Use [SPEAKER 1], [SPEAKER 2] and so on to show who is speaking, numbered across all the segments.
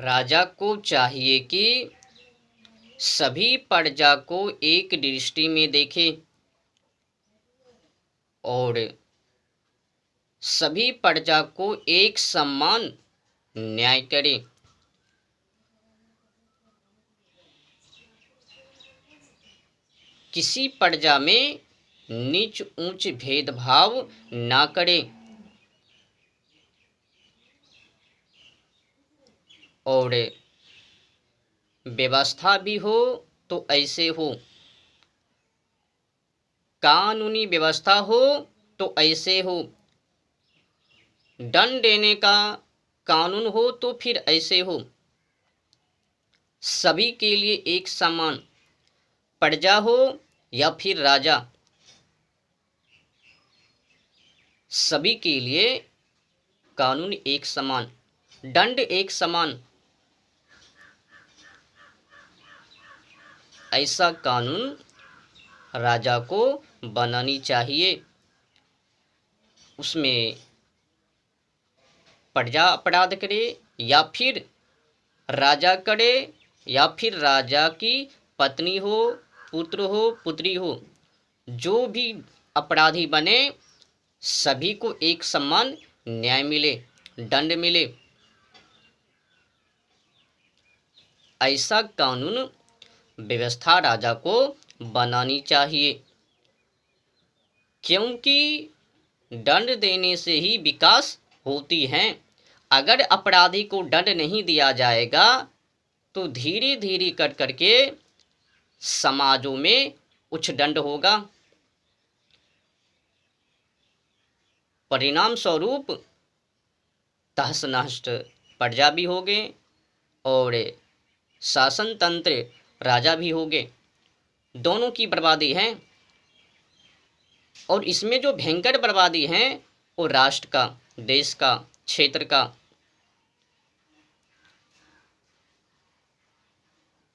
[SPEAKER 1] राजा को चाहिए कि सभी प्रजा को एक दृष्टि में देखे और सभी प्रजा को एक समान न्याय करे। किसी प्रजा में नीच ऊंच भेदभाव ना करे और व्यवस्था भी हो तो ऐसे हो, कानूनी व्यवस्था हो तो ऐसे हो, दंड देने का कानून हो तो फिर ऐसे हो। सभी के लिए एक समान, प्रजा हो या फिर राजा, सभी के लिए कानून एक समान, दंड एक समान। ऐसा कानून राजा को बनानी चाहिए। उसमें प्रजा अपराध करे या फिर राजा करे या फिर राजा की पत्नी हो, पुत्र हो, पुत्री हो, जो भी अपराधी बने सभी को एक समान न्याय मिले, दंड मिले। ऐसा कानून व्यवस्था राजा को बनानी चाहिए, क्योंकि दंड देने से ही विकास होती है। अगर अपराधी को दंड नहीं दिया जाएगा तो धीरे धीरे कर करके समाजों में उच्च दंड होगा, परिणाम स्वरूप तहस नहस प्रजा भी होगे और शासन तंत्र राजा भी होगे, दोनों की बर्बादी है। और इसमें जो भयंकर बर्बादी है वो राष्ट्र का, देश का, क्षेत्र का।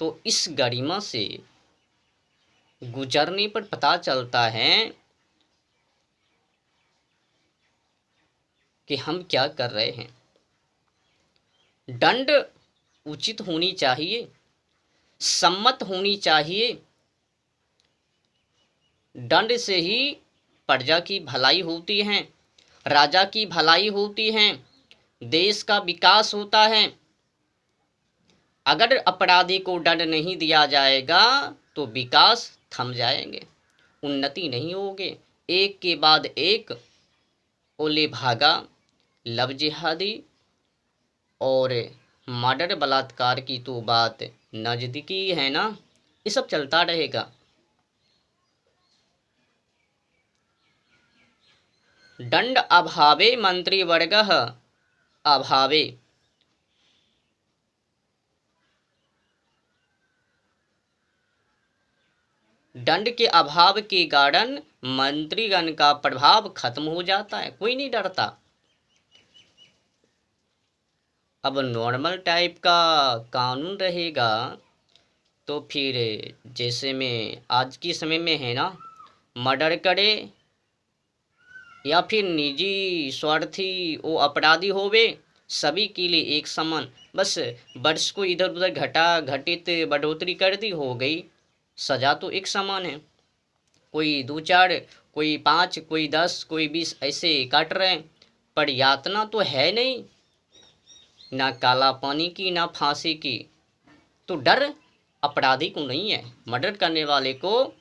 [SPEAKER 1] तो इस गरिमा से गुजरने पर पता चलता है कि हम क्या कर रहे हैं। दंड उचित होनी चाहिए, सम्मत होनी चाहिए। दंड से ही प्रजा की भलाई होती है, राजा की भलाई होती है, देश का विकास होता है। अगर अपराधी को दंड नहीं दिया जाएगा तो विकास थम जाएंगे, उन्नति नहीं होगी। एक के बाद एक ओले भागा, लव जिहादी और मर्डर बलात्कार की तो बात नजदीकी है ना, ये सब चलता रहेगा। दंड अभावे मंत्रिवर्गः अभावे, दंड के अभाव के कारण मंत्रीगण का प्रभाव खत्म हो जाता है, कोई नहीं डरता। अब नॉर्मल टाइप का कानून रहेगा तो फिर जैसे में आज के समय में है ना, मर्डर करे या फिर निजी स्वार्थी वो अपराधी होवे, सभी के लिए एक समान, बस वर्ष को इधर उधर घटित बढ़ोतरी कर दी, हो गई, सजा तो एक समान है। कोई 2-4, कोई 5, कोई 10, कोई 20 ऐसे काट रहे हैं, पर यातना तो है नहीं, ना काला पानी की ना फांसी की। तो डर अपराधी को नहीं है, मर्डर करने वाले को,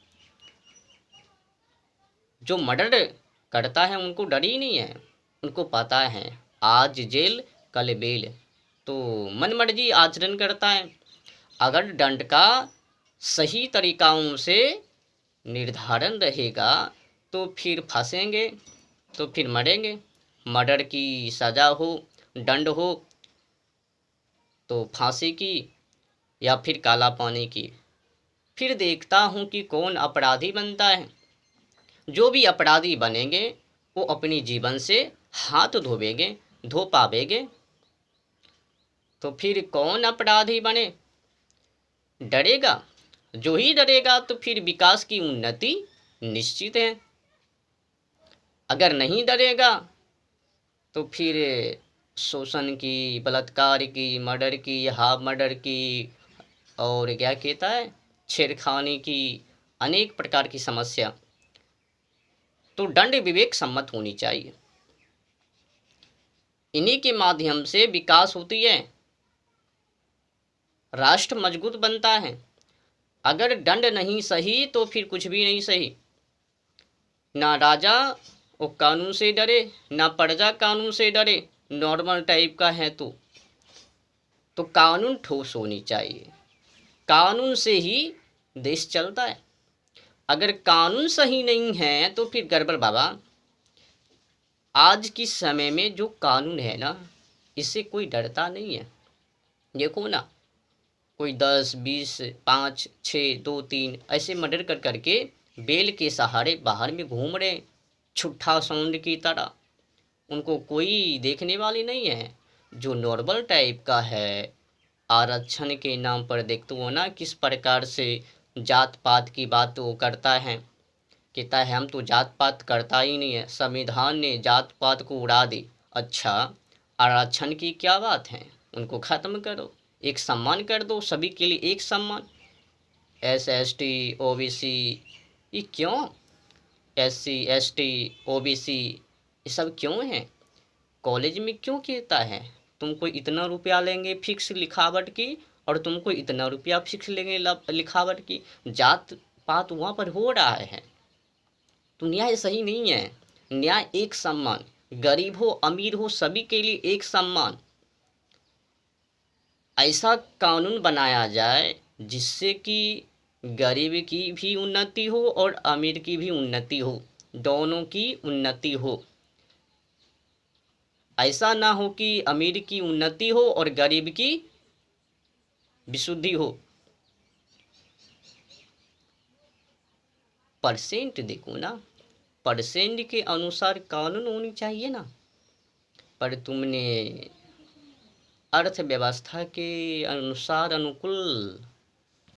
[SPEAKER 1] जो मर्डर करता है उनको डर ही नहीं है। उनको पता है आज जेल कल बेल, तो मन मर्जी आचरण करता है। अगर दंड का सही तरीकाओं से निर्धारण रहेगा तो फिर फंसेंगे, तो फिर मरेंगे। मर्डर की सज़ा हो, दंड हो तो फांसी की या फिर काला पानी की। फिर देखता हूँ कि कौन अपराधी बनता है। जो भी अपराधी बनेंगे वो अपनी जीवन से हाथ धोवेंगे, धो पावेंगे। तो फिर कौन अपराधी बने, डरेगा। जो ही डरेगा तो फिर विकास की उन्नति निश्चित है। अगर नहीं डरेगा तो फिर शोषण की, बलात्कार की, मर्डर की, हाफ मर्डर की, और क्या कहता है, छेड़खानी की, अनेक प्रकार की समस्या, तो दंड विवेक सम्मत होनी चाहिए। इन्हीं के माध्यम से विकास होती है, राष्ट्र मजबूत बनता है। अगर दंड नहीं सही तो फिर कुछ भी नहीं सही। ना राजा वो कानून से डरे, ना प्रजा कानून से डरे, नॉर्मल टाइप का है तो कानून ठोस होनी चाहिए। कानून से ही देश चलता है। अगर कानून सही नहीं है तो फिर गड़बड़ बाबा। आज के समय में जो कानून है ना, इससे कोई डरता नहीं है। देखो ना, कोई 10, 20, 5, 6, 2, 3 ऐसे मर्डर कर करके बेल के सहारे बाहर में घूम रहे, छुट्टा साउंड की तरह। उनको कोई देखने वाली नहीं है। जो नॉर्मल टाइप का है, आरक्षण के नाम पर देखते हो ना किस प्रकार से जात पात की बात वो करता है। कहता है हम तो जात पात करता ही नहीं है, संविधान ने जात पात को उड़ा दी। अच्छा, आरक्षण की क्या बात है, उनको ख़त्म करो, एक सम्मान कर दो, सभी के लिए एक सम्मान। SST OBC, ये क्यों? SC ST OBC ये सब क्यों है? कॉलेज में क्यों कहता है तुमको इतना रुपया लेंगे फिक्स लिखावट की, और तुमको इतना रुपया फिक्स लेंगे लिखावट की। जात पात वहाँ पर हो रहा है तो न्याय सही नहीं है। न्याय एक सम्मान, गरीब हो अमीर हो सभी के लिए एक सम्मान। ऐसा कानून बनाया जाए जिससे कि गरीब की भी उन्नति हो और अमीर की भी उन्नति हो, दोनों की उन्नति हो। ऐसा ना हो कि अमीर की उन्नति हो और गरीब की विशुद्धि हो। परसेंट देखो ना, परसेंट के अनुसार कानून होनी चाहिए ना। पर तुमने अर्थव्यवस्था के अनुसार अनुकूल